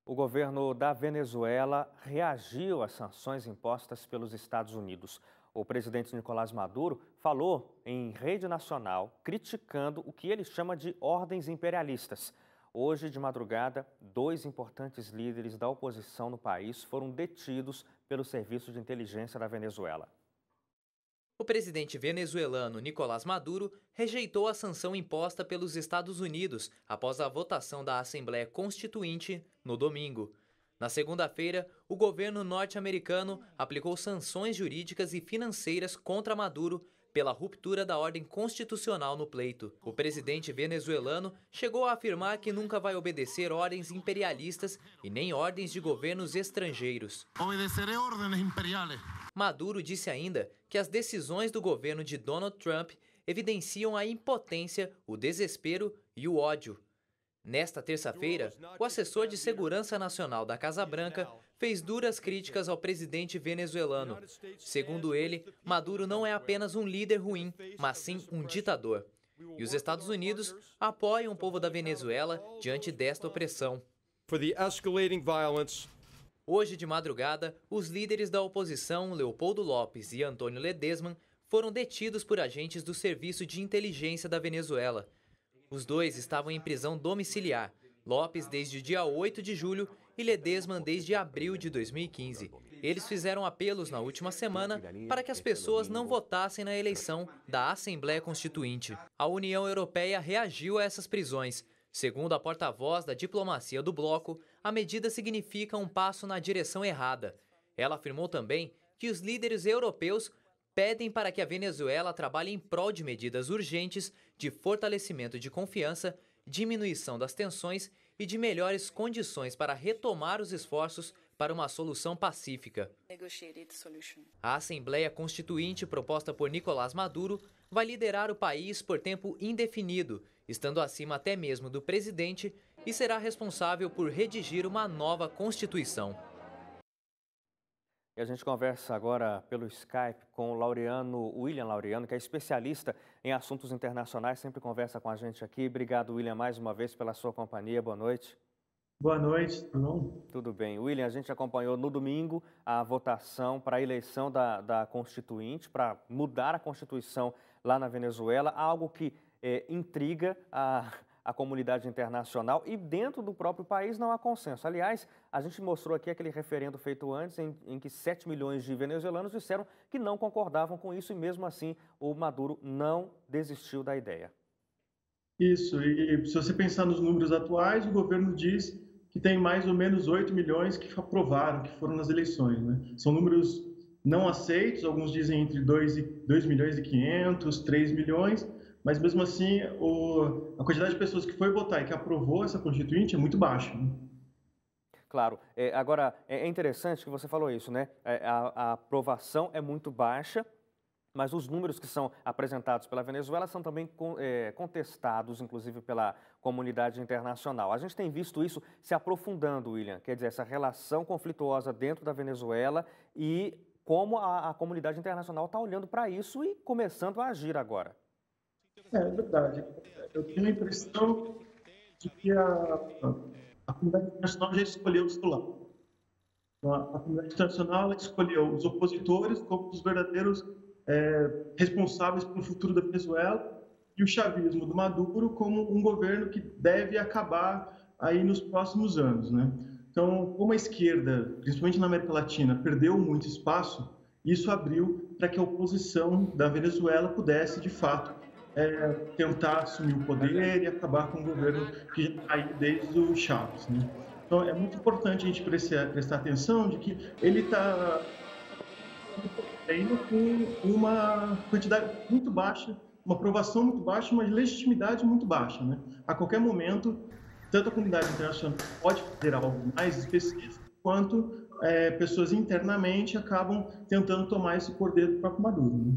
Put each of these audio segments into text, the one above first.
O governo da Venezuela reagiu às sanções impostas pelos Estados Unidos. O presidente Nicolás Maduro falou em rede nacional, criticando o que ele chama de ordens imperialistas. Hoje, de madrugada, dois importantes líderes da oposição no país foram detidos pelo Serviço de Inteligência da Venezuela. O presidente venezuelano Nicolás Maduro rejeitou a sanção imposta pelos Estados Unidos após a votação da Assembleia Constituinte no domingo. Na segunda-feira, o governo norte-americano aplicou sanções jurídicas e financeiras contra Maduro pela ruptura da ordem constitucional no pleito. O presidente venezuelano chegou a afirmar que nunca vai obedecer ordens imperialistas e nem ordens de governos estrangeiros. Obedeceré órdenes imperiales. Maduro disse ainda que as decisões do governo de Donald Trump evidenciam a impotência, o desespero e o ódio. Nesta terça-feira, o assessor de Segurança Nacional da Casa Branca fez duras críticas ao presidente venezuelano. Segundo ele, Maduro não é apenas um líder ruim, mas sim um ditador. E os Estados Unidos apoiam o povo da Venezuela diante desta opressão. Hoje de madrugada, os líderes da oposição, Leopoldo López e Antônio Ledesma, foram detidos por agentes do Serviço de Inteligência da Venezuela. Os dois estavam em prisão domiciliar, López desde o dia 8 de julho e Ledesma desde abril de 2015. Eles fizeram apelos na última semana para que as pessoas não votassem na eleição da Assembleia Constituinte. A União Europeia reagiu a essas prisões. Segundo a porta-voz da diplomacia do bloco, a medida significa um passo na direção errada. Ela afirmou também que os líderes europeus pedem para que a Venezuela trabalhe em prol de medidas urgentes de fortalecimento de confiança, diminuição das tensões e de melhores condições para retomar os esforços para uma solução pacífica. A Assembleia Constituinte proposta por Nicolás Maduro vai liderar o país por tempo indefinido, estando acima até mesmo do presidente, e será responsável por redigir uma nova Constituição. E a gente conversa agora pelo Skype com o William Laureano, que é especialista em assuntos internacionais, sempre conversa com a gente aqui. Obrigado, William, mais uma vez pela sua companhia. Boa noite. Boa noite, tudo bom? Tudo bem. William, a gente acompanhou no domingo a votação para a eleição da Constituinte, para mudar a Constituição lá na Venezuela, algo que intriga a comunidade internacional, e dentro do próprio país não há consenso. Aliás, a gente mostrou aqui aquele referendo feito antes em que 7 milhões de venezuelanos disseram que não concordavam com isso, e mesmo assim o Maduro não desistiu da ideia. Isso, e se você pensar nos números atuais, o governo diz que tem mais ou menos 8 milhões que aprovaram, que foram nas eleições, né? São números não aceitos, alguns dizem entre 2 milhões e 500, 3 milhões, mas mesmo assim a quantidade de pessoas que foi votar e que aprovou essa Constituinte é muito baixa, né? Claro. Agora, é interessante que você falou isso, né? A aprovação é muito baixa, mas os números que são apresentados pela Venezuela são também contestados, inclusive pela comunidade internacional. A gente tem visto isso se aprofundando, William, quer dizer, essa relação conflituosa dentro da Venezuela e como a comunidade internacional está olhando para isso e começando a agir agora. É verdade. Eu tenho a impressão de que a comunidade internacional já escolheu o seu lado. A comunidade internacional escolheu os opositores como os verdadeiros responsáveis pelo futuro da Venezuela, e o chavismo do Maduro como um governo que deve acabar aí nos próximos anos, né? Então, como a esquerda, principalmente na América Latina, perdeu muito espaço, isso abriu para que a oposição da Venezuela pudesse, de fato, tentar assumir o poder e acabar com o governo que já caiu desde o Chávez, né? Então, é muito importante a gente prestar atenção de que ele está indo com uma quantidade muito baixa, uma aprovação muito baixa, uma legitimidade muito baixa, né? A qualquer momento, tanto a comunidade internacional pode fazer algo mais específico, quanto pessoas internamente acabam tentando tomar esse poder do próprio Maduro, né?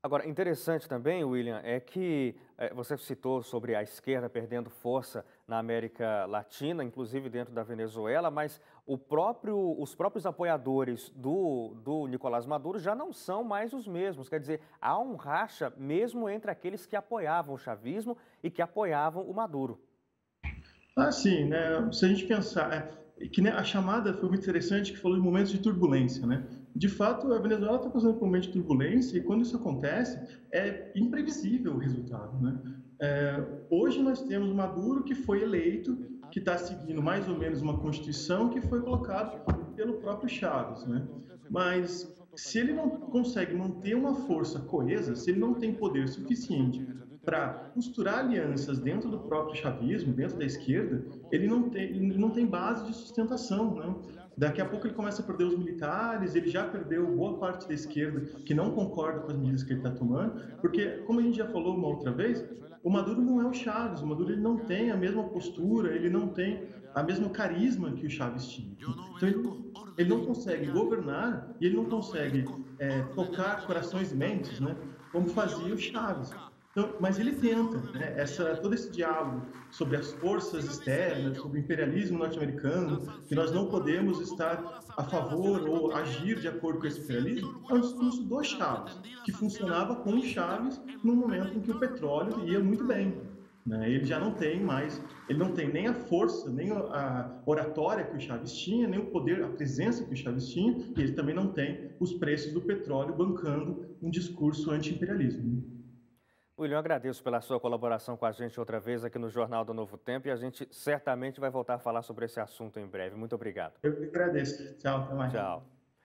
Agora, interessante também, William, é que você citou sobre a esquerda perdendo força na América Latina, inclusive dentro da Venezuela, mas os próprios apoiadores do Nicolás Maduro já não são mais os mesmos. Quer dizer, há um racha mesmo entre aqueles que apoiavam o chavismo e que apoiavam o Maduro. Ah, sim, né? Se a gente pensar, que a chamada foi muito interessante, que falou de momentos de turbulência, né? De fato, a Venezuela está passando por um momento de turbulência e quando isso acontece, é imprevisível o resultado, né? Hoje nós temos Maduro que foi eleito, que está seguindo mais ou menos uma constituição que foi colocada pelo próprio Chávez, né? Mas se ele não consegue manter uma força coesa, se ele não tem poder suficiente para costurar alianças dentro do próprio chavismo, dentro da esquerda, ele não tem base de sustentação, né? Daqui a pouco ele começa a perder os militares, ele já perdeu boa parte da esquerda que não concorda com as medidas que ele está tomando, porque, como a gente já falou uma outra vez, o Maduro não é o Chávez, o Maduro ele não tem a mesma postura, ele não tem a mesma carisma que o Chávez tinha. Então ele não consegue governar e ele não consegue tocar corações e mentes, né, como fazia o Chávez. Então, mas ele tenta, né? Todo esse diálogo sobre as forças externas, sobre o imperialismo norte-americano, que nós não podemos estar a favor ou agir de acordo com esse imperialismo, é um discurso do Chávez, que funcionava com o Chávez no momento em que o petróleo ia muito bem. Né? Ele já não tem mais, ele não tem nem a força, nem a oratória que o Chávez tinha, nem o poder, a presença que o Chávez tinha, e ele também não tem os preços do petróleo bancando um discurso anti-imperialismo. Né? William, eu agradeço pela sua colaboração com a gente outra vez aqui no Jornal do Novo Tempo e a gente certamente vai voltar a falar sobre esse assunto em breve. Muito obrigado. Eu que agradeço. Tchau, até mais. Tchau.